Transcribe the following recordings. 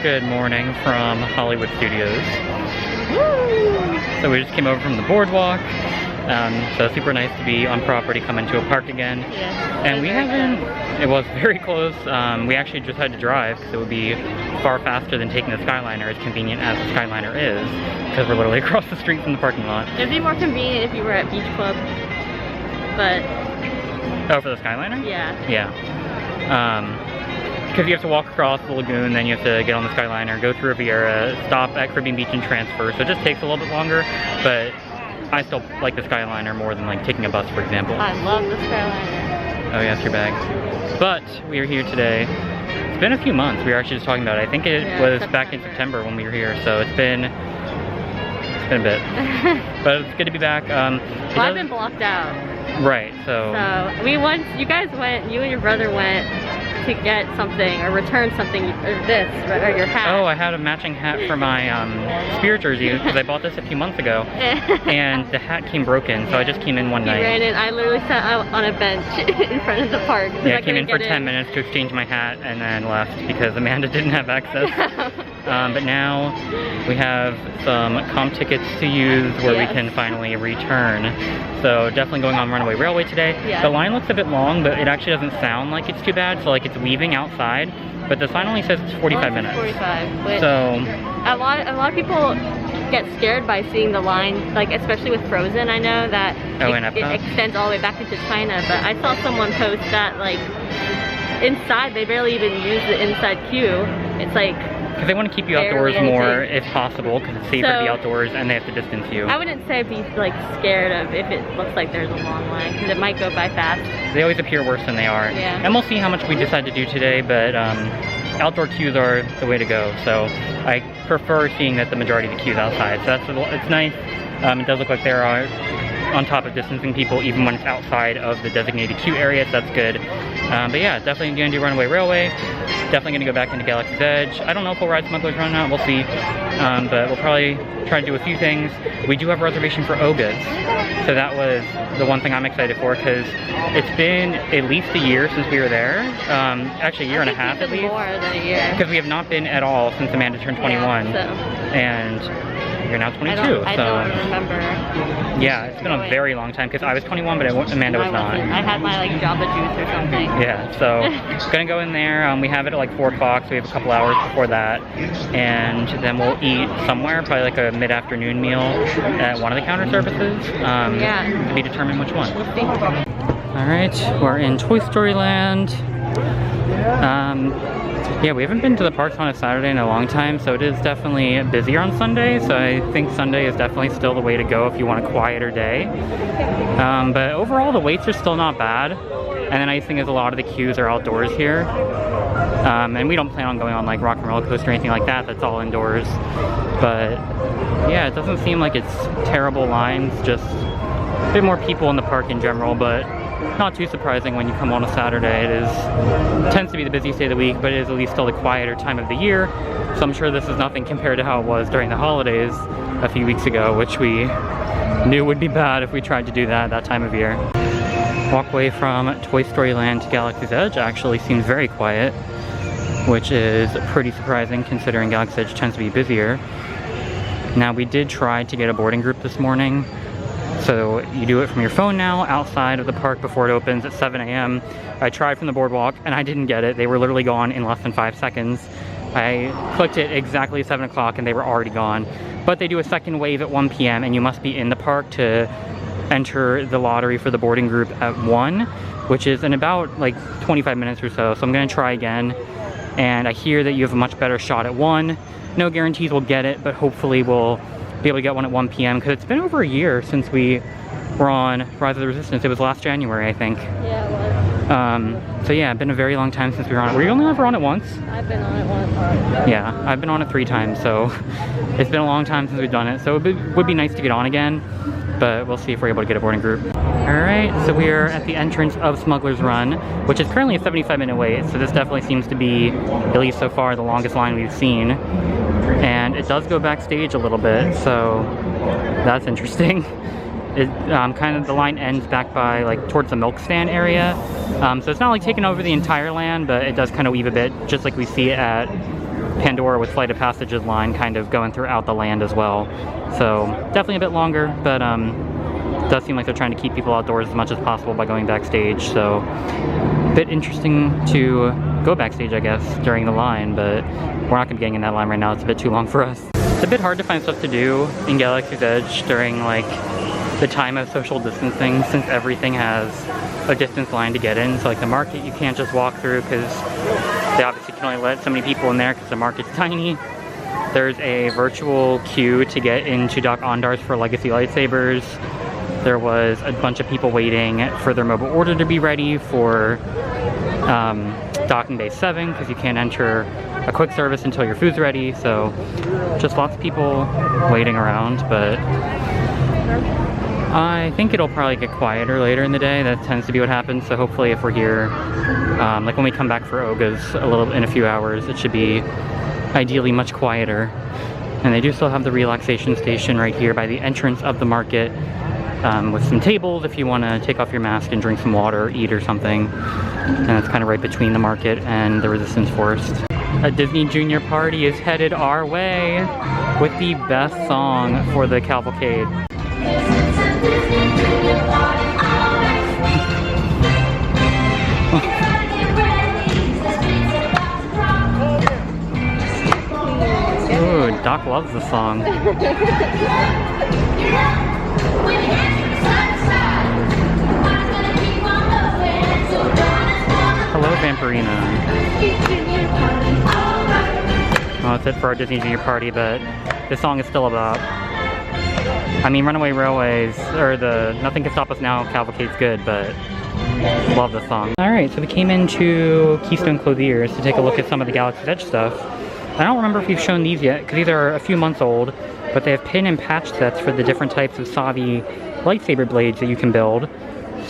Good morning from Hollywood Studios. Woo! So we just came over from the boardwalk. So super nice to be on property, come into a park again. Yes, and we haven't, it was very close. We actually just had to drive because it would be far faster than taking the Skyliner, as convenient as the Skyliner is, because we're literally across the street from the parking lot. It'd be more convenient if you were at Beach Club, but... Oh, for the Skyliner? Yeah. Yeah. Because you have to walk across the lagoon, then you have to get on the Skyliner, go through Riviera, stop at Caribbean Beach and transfer, so it just takes a little bit longer, but I still like the Skyliner more than like taking a bus, for example. I love the Skyliner. Oh yeah, it's your bag. But we are here today. It's been a few months. We were actually just talking about it. I think it was back in September when we were here, so it's been a bit. But it's good to be back. Well, I've been blocked out. Right, so you guys went, you and your brother went to get something or return something, or your hat. Oh, I had a matching hat for my Spirit jersey because I bought this a few months ago, and the hat came broken, so I just came in one night. Ran in. I literally sat out on a bench in front of the park. Yeah, I came in for 10 minutes to exchange my hat and then left because Amanda didn't have access. But now we have some comp tickets to use where we can finally return. So definitely going on Runaway Railway today. Yeah. The line looks a bit long, but it actually doesn't sound like it's too bad. So like it's leaving outside, but the sign only says it's 45 minutes. 45. Which so a lot of people get scared by seeing the line, like especially with Frozen. I know that it extends all the way back into China, but I saw someone post that like inside they barely even use the inside queue. It's like because they want to keep you outdoors more if possible, because it's safer to be outdoors and they have to distance you. I wouldn't say be like scared of if it looks like there's a long line, because it might go by fast. They always appear worse than they are. Yeah. And we'll see how much we decide to do today, but outdoor queues are the way to go. So I prefer seeing that the majority of the queues outside. So it's nice. It does look like there are on top of distancing people even when it's outside of the designated queue area, so that's good. But yeah, definitely gonna do Runaway Railway. Definitely gonna go back into Galaxy's Edge. I don't know if we'll ride Smuggler's Run or not, we'll see. But we'll probably try to do a few things. We do have a reservation for OGA's. So that was the one thing I'm excited for, because it's been at least a year since we were there. Actually a year and a half at least. More than a year. Because we have not been at all since Amanda turned 21. Yeah, and you're now 22. I don't remember. Yeah, it's been a very long time because I was 21, but Amanda was not. I had my like Jamba Juice or something. Yeah, so gonna go in there. We have it at like 4 o'clock, so we have a couple hours before that, and then we'll eat somewhere, probably like a mid-afternoon meal at one of the counter services. To be determined which one. We'll see. All right, we're in Toy Story Land. Yeah, we haven't been to the parks on a Saturday in a long time, so it is definitely busier on Sunday, so I think Sunday is definitely still the way to go if you want a quieter day. But overall, the waits are still not bad, and the nice thing is a lot of the queues are outdoors here. And we don't plan on going on like Rock and Roller Coaster or anything like that, that's all indoors. But yeah, it doesn't seem like it's terrible lines, just a bit more people in the park in general, but not too surprising when you come on a Saturday. It tends to be the busiest day of the week, but it is at least still the quieter time of the year. So I'm sure this is nothing compared to how it was during the holidays a few weeks ago, which we knew would be bad if we tried to do that time of year. Walkway from Toy Story Land to Galaxy's Edge actually seems very quiet, which is pretty surprising considering Galaxy's Edge tends to be busier. Now, we did try to get a boarding group this morning. So you do it from your phone now, outside of the park before it opens at 7 a.m. I tried from the boardwalk and I didn't get it. They were literally gone in less than 5 seconds. I clicked it exactly at 7 o'clock and they were already gone. But they do a second wave at 1 p.m. and you must be in the park to enter the lottery for the boarding group at 1, which is in about like 25 minutes or so. So I'm gonna try again. And I hear that you have a much better shot at 1. No guarantees we'll get it, but hopefully we'll be able to get one at 1 p.m. because it's been over a year since we were on Rise of the Resistance. It was last January, I think. Yeah, it was. So yeah, it's been a very long time since we were on it. Were you only ever on it once? I've been on it once. Yeah, I've been on it 3 times, so it's been a long time since we've done it. So it would be nice to get on again, but we'll see if we're able to get a boarding group. Alright, so we are at the entrance of Smuggler's Run, which is currently a 75-minute wait, so this definitely seems to be, at least so far, the longest line we've seen. And it does go backstage a little bit, so that's interesting. Kind of the line ends back by like towards the milk stand area. So it's not like taking over the entire land, but it does kind of weave a bit, just like we see it at Pandora with Flight of Passage's line kind of going throughout the land as well. So definitely a bit longer, but it does seem like they're trying to keep people outdoors as much as possible by going backstage. So a bit interesting to go backstage, I guess, during the line, but we're not gonna be getting in that line right now. It's a bit too long for us. It's a bit hard to find stuff to do in Galaxy's Edge during like the time of social distancing, since everything has a distance line to get in. So like the market you can't just walk through because they obviously can only let so many people in there because the market's tiny. There's a virtual queue to get into Doc Ondar's for Legacy Lightsabers. There was a bunch of people waiting for their mobile order to be ready for Docking Bay 7 because you can't enter a quick service until your food's ready. So just lots of people waiting around, but I think it'll probably get quieter later in the day. That tends to be what happens. So hopefully if we're here, like when we come back for OGA's in a few hours, it should be ideally much quieter. And they do still have the relaxation station right here by the entrance of the market, with some tables if you want to take off your mask and drink some water or eat or something. And it's kind of right between the market and the Resistance Forest. A Disney Junior party is headed our way with the best song for the cavalcade. Ooh, Doc loves the song. Hello, Vampirina. Well, that's it for our Disney Junior party, but this song is still about, I mean, Runaway Railways, or the Nothing Can Stop Us Now cavalcade's good, but love the song. Alright, so we came into Keystone Clothiers to take a look at some of the Galaxy's Edge stuff. I don't remember if we've shown these yet, because these are a few months old, but they have pin and patch sets for the different types of Savi lightsaber blades that you can build.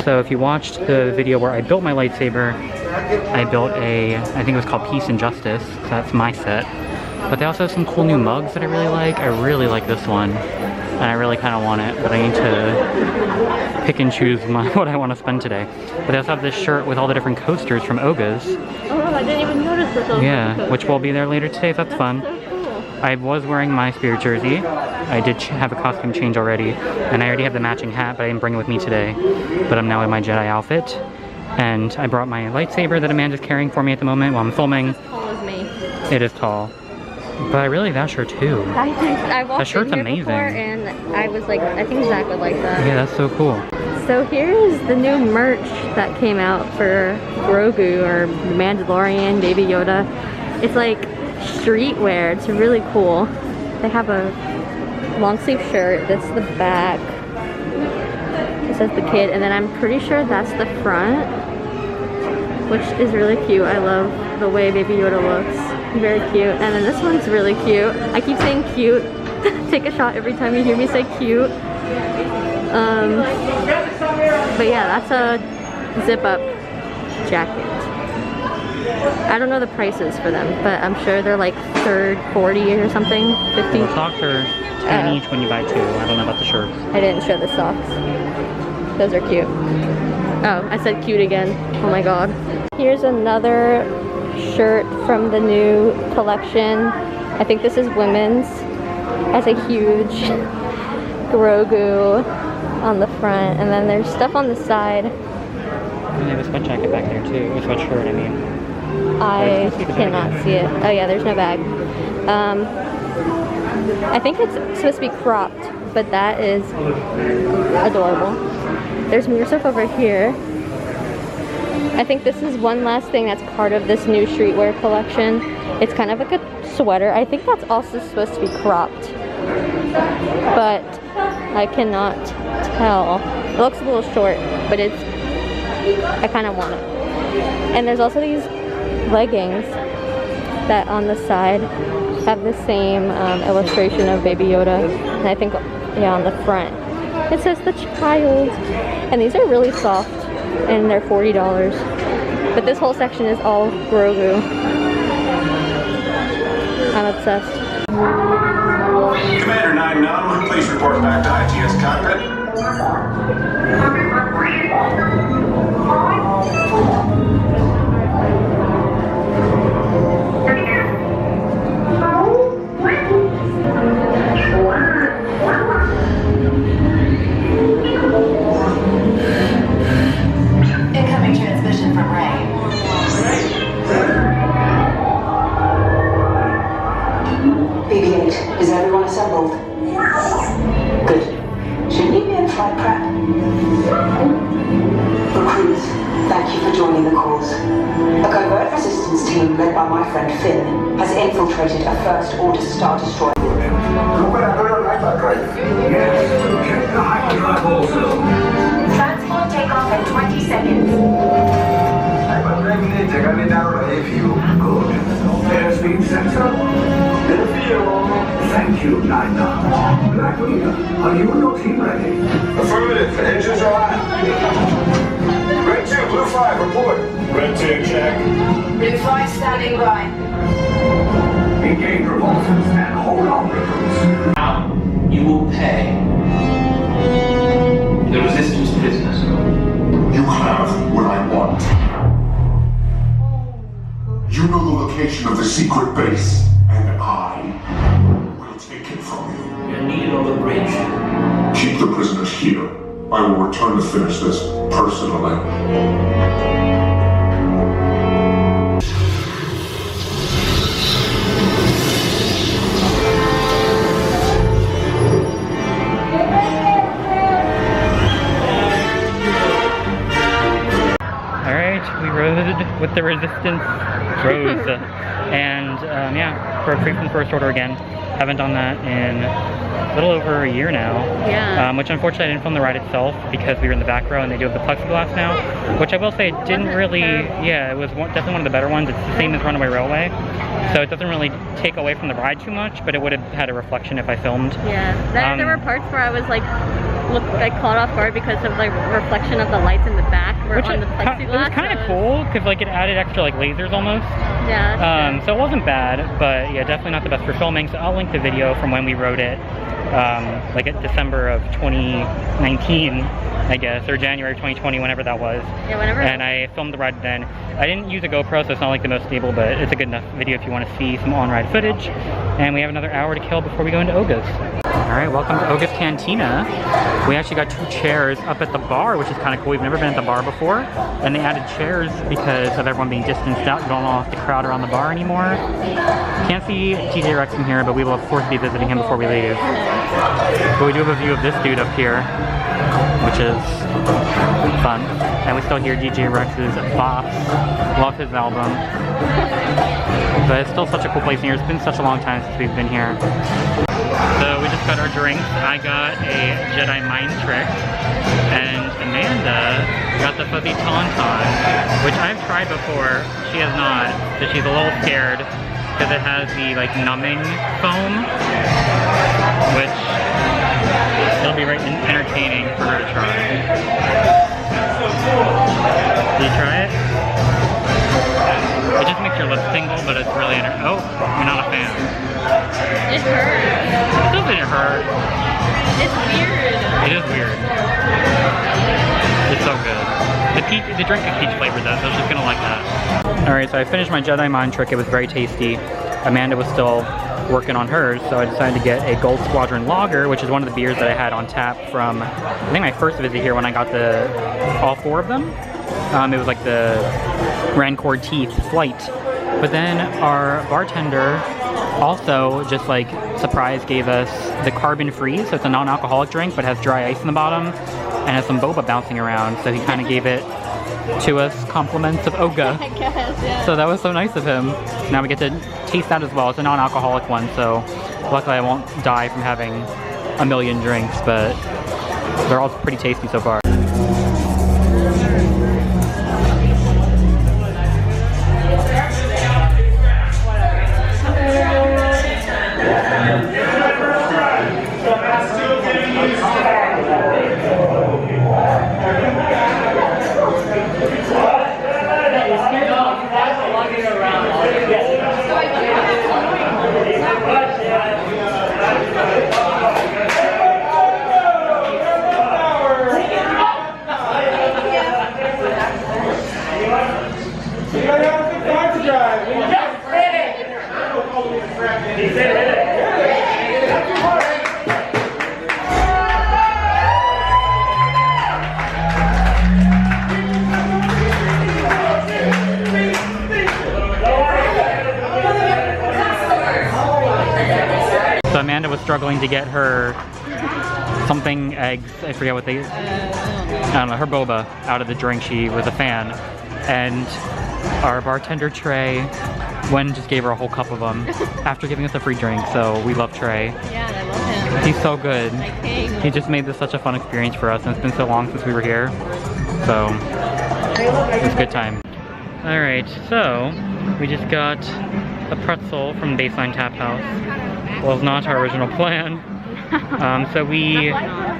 So if you watched the video where I built my lightsaber, I built I think it was called Peace and Justice, so that's my set. But they also have some cool new mugs that I really like. I really like this one, and I really kind of want it, but I need to pick and choose what I want to spend today. But they also have this shirt with all the different coasters from OGA's. Oh, I didn't even notice this. Yeah, which will be there later today, so that's fun. So cool. I was wearing my Spirit jersey. I did have a costume change already, and I already have the matching hat, but I didn't bring it with me today. But I'm now in my Jedi outfit, and I brought my lightsaber that Amanda's carrying for me at the moment while I'm filming. As tall as me. It is tall. But I really like that shirt too. I walked that shirt's in here amazing. Before and I was like, I think Zach would like that. Yeah, that's so cool. So here's the new merch that came out for Grogu or Mandalorian, Baby Yoda. It's like streetwear. It's really cool. They have a long sleeve shirt. That's the back. It says the kid, and then I'm pretty sure that's the front, which is really cute. I love the way Baby Yoda looks. Very cute. And then this one's really cute. I keep saying cute. Take a shot every time you hear me say cute. But yeah, that's a zip up jacket. I don't know the prices for them, but I'm sure they're like 40 or something, 50. The socks are 10 each when you buy 2. I don't know about the shirts. I didn't show the socks. Those are cute. Oh, I said cute again. Oh my god. Here's another shirt from the new collection. I think this is women's. Has a huge Grogu on the front, and then there's stuff on the side. And they have a sweat jacket back there too. A sweatshirt, I mean. I cannot see it. Oh yeah, there's no bag. I think it's supposed to be cropped, but that is adorable. There's more stuff over here. I think this is one last thing that's part of this new streetwear collection. It's kind of like a sweater. I think that's also supposed to be cropped, but I cannot tell. It looks a little short, but I kind of want it. And there's also these leggings that on the side have the same illustration of Baby Yoda, and I think, yeah, on the front it says the child. And these are really soft, and they're $40. But this whole section is all Grogu. I'm obsessed. Commander 9-9, please report back to ITS cockpit. complete. Is everyone assembled? Good. Should you be in flight prep? Recruits, thank you for joining the cause. A covert resistance team led by my friend Finn has infiltrated a First Order Star Destroyer. Transport takeoff in 20 seconds. Airspeed sensor. Thank you, Nina. Black Leader, are you and your team ready? Affirmative. Engines are hot. Red 2, Blue 5, report. Red 2, check. Blue 5 standing by. Engage repulsors and hold on recruits. Now, you will pay the resistance prisoners. You have what I want. You know the location of the secret base, and I will take it from you. You're needed on the bridge. Keep the prisoners here. I will return to finish this personally. We rode with the resistance rose and yeah, broke free from the First Order again. Haven't done that in a little over a year now. Yeah. Which unfortunately I didn't film the ride itself because we were in the back row and they do have the plexiglass now, which I will say didn't really, yeah, it was definitely one of the better ones. It's the same as Runaway Railway, so it doesn't really take away from the ride too much, but it would have had a reflection if I filmed. Yeah, there were parts where I was like, caught off guard because of the reflection of the lights in the back were on the plexiglass. It was kind of cool because like it added extra like lasers almost. Yeah. So it wasn't bad, but yeah, definitely not the best for filming. So I'll link the video from when we rode it, like at December of 2019, I guess, or January 2020, whenever that was. Yeah, whenever. And I filmed the ride then. I didn't use a GoPro, so it's not like the most stable, but it's a good enough video if you want to see some on-ride footage. And we have another hour to kill before we go into OGA's. All right, welcome to OGA'S Cantina. We actually got 2 chairs up at the bar, which is kind of cool. We've never been at the bar before. And they added chairs because of everyone being distanced out. You don't have to crowd around the bar anymore. Can't see TJ Rex from here, but we will of course be visiting him before we leave. But we do have a view of this dude up here, which is fun. And we still hear DJ Rex's Boss. Love his album. But it's still such a cool place here. It's been such a long time since we've been here. So we just got our drinks. I got a Jedi mind trick, and Amanda got the fuzzy tauntaun, which I've tried before. She has not, so she's a little scared because it has the like numbing foam, which it'll be very entertaining for her to try. Did you try it? It just makes your lips tingle, but it's really oh, you're not a fan. It hurts. It doesn't hurt. It's weird. It is weird. It's so good. The drink is peach flavored though, so I was just gonna like that. Alright, so I finished my Jedi mind trick. It was very tasty. Amanda was still working on hers, so I decided to get a Gold Squadron Lager, which is one of the beers that I had on tap from, I think my first visit here when I got all 4 of them. It was like the Rancor Teeth Flight. But then our bartender also just like surprise gave us the Carbon Free, so it's a non-alcoholic drink but has dry ice in the bottom and has some boba bouncing around, so he kind of gave it to us, compliments of OGA. I guess, yeah. So that was so nice of him. Now we get to taste that as well. It's a non-alcoholic one, so luckily I won't die from having a million drinks, but they're all pretty tasty so far. was struggling to get her something eggs, I forget what they, I don't know, her boba out of the drink. She was a fan. And our bartender Trey went and just gave her a whole cup of them after giving us a free drink. So we love Trey. Yeah, I love him. He's so good. My king. He just made this such a fun experience for us, and it's been so long since we were here. So it was a good time. Alright, so we just got a pretzel from Baseline Tap House. Well, it's not our original plan. So we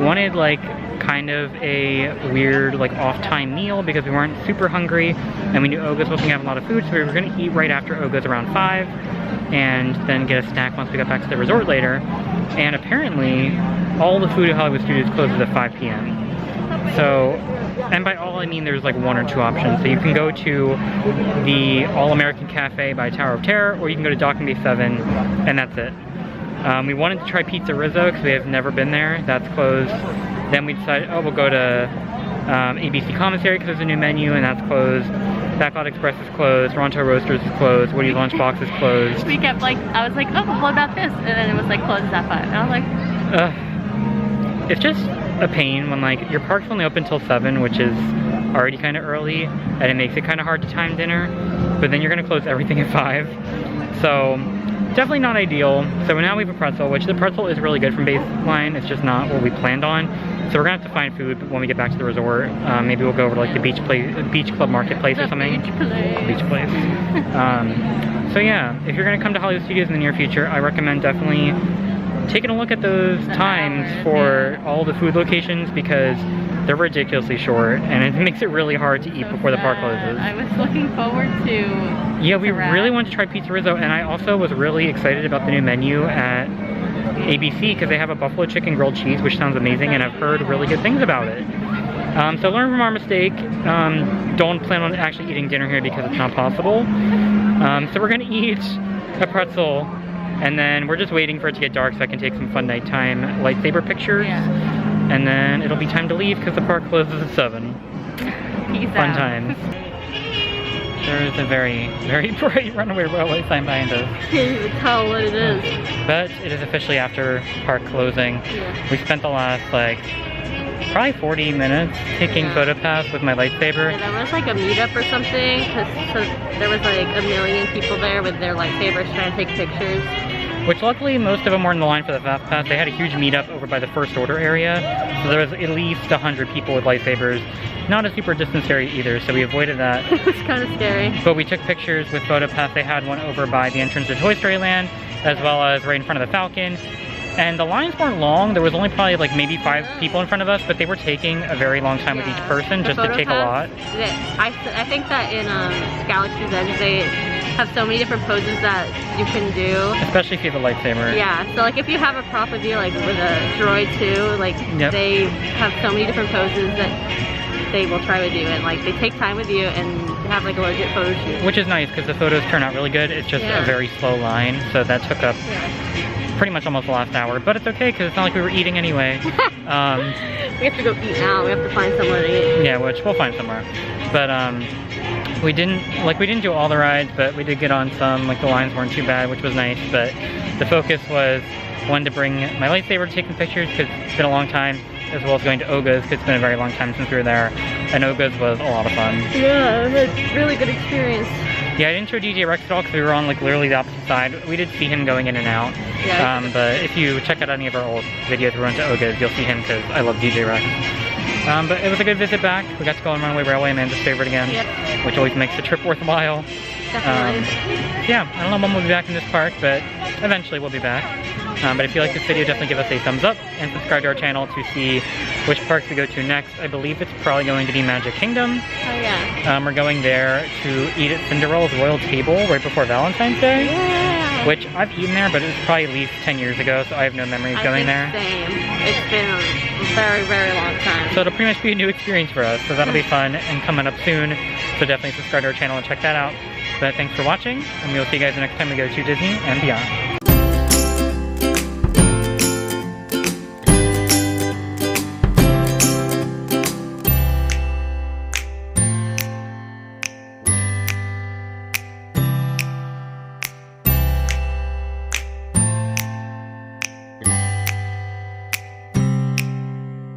wanted like kind of a weird like off-time meal because we weren't super hungry, and we knew OGA's wasn't gonna have a lot of food, so we were gonna eat right after OGA's around 5 and then get a snack once we got back to the resort later. And apparently all the food at Hollywood Studios closes at 5 p.m. So, and by all I mean there's like 1 or 2 options. So you can go to the All-American Cafe by Tower of Terror, or you can go to Docking Bay 7, and that's it. We wanted to try Pizza Rizzo because we have never been there. That's closed. Then we decided, oh, we'll go to ABC Commissary because there's a new menu, and that's closed. Backlot Express is closed. Ronto Roasters is closed. Woody's Lunchbox is closed. We kept like, I was like, oh, what about this? And then it was like closed at 5. And I was like, it's just a pain when like your park's only open till 7, which is already kind of early, and it makes it kind of hard to time dinner. But then you're gonna close everything at 5. So definitely not ideal. So now we have a pretzel, which the pretzel is really good from Baseline. It's just not what we planned on. So we're gonna have to find food when we get back to the resort. Maybe we'll go over to like the Beach Club Marketplace or something. Beach Place. So yeah, if you're gonna come to Hollywood Studios in the near future, I recommend definitely taking a look at those times for all the food locations because they're ridiculously short, and it makes it really hard to eat before the park closes. I was looking forward to Yeah, we really wanted to try Pizza Rizzo, and I also was really excited about the new menu at ABC because they have a buffalo chicken grilled cheese, which sounds amazing, and I've heard really good things about it. So learn from our mistake. Don't plan on actually eating dinner here because it's not possible. So we're gonna eat a pretzel, and then we're just waiting for it to get dark so I can take some fun nighttime lightsaber pictures. Yeah. And then it'll be time to leave because the park closes at 7. Peace Fun out. times. There is a very, very bright runaway railway sign behind us. Can't even tell what it is. But it is officially after park closing. Yeah. We spent the last like probably 40 minutes taking Photopass with my lightsaber. Yeah, there was like a meetup or something because there was like a million people there with their lightsabers trying to take pictures. Which luckily most of them were in the line for the Fast Pass. They had a huge meetup over by the First Order area. So there was at least 100 people with lightsabers. Not a super distance area either, so we avoided that. It was kind of scary. But we took pictures with Photopass. They had one over by the entrance to Toy Story Land, as well as right in front of the Falcon. And the lines weren't long. There was only probably like maybe 5 people in front of us, but they were taking a very long time with each person just to take a lot. I think that in Galaxy's Edge they have so many different poses that you can do. Especially if you have a lightsaber. Yeah, so like if you have a prop with you, like with a droid too, like they have so many different poses that they will try with you, and like they take time with you and have like a legit photo shoot. Which is nice because the photos turn out really good. It's just a very slow line, so that took up pretty much almost the last hour, but it's okay because it's not like we were eating anyway. We have to go eat now. We have to find somewhere to eat. Yeah, which we'll find somewhere. But we didn't do all the rides, but we did get on some. Like the lines weren't too bad, which was nice. But the focus was one to bring my lightsaber to take some pictures because it's been a long time, as well as going to OGA's because it's been a very long time since we were there. And OGA's was a lot of fun. Yeah, it was a really good experience. Yeah, I didn't show DJ Rex at all because we were on like literally the opposite side. We did see him going in and out. Yeah. But if you check out any of our old videos we went to OGA's, you'll see him because I love DJ Rex. But it was a good visit back. We got to go on Runaway Railway, Amanda's favorite again, which always makes the trip worthwhile. Definitely. Yeah, I don't know when we'll be back in this park, but eventually we'll be back. But if you like this video, definitely give us a thumbs up and subscribe to our channel to see which parks we go to next. I believe it's probably going to be Magic Kingdom. Oh yeah. We're going there to eat at Cinderella's Royal Table right before Valentine's Day. Yeah. Which I've eaten there, but it was probably at least 10 years ago, so I have no memories going there. Same. It's been a very, very long time. So it'll pretty much be a new experience for us, so that'll be fun and coming up soon. So definitely subscribe to our channel and check that out. But thanks for watching, and we will see you guys the next time we go to Disney and beyond.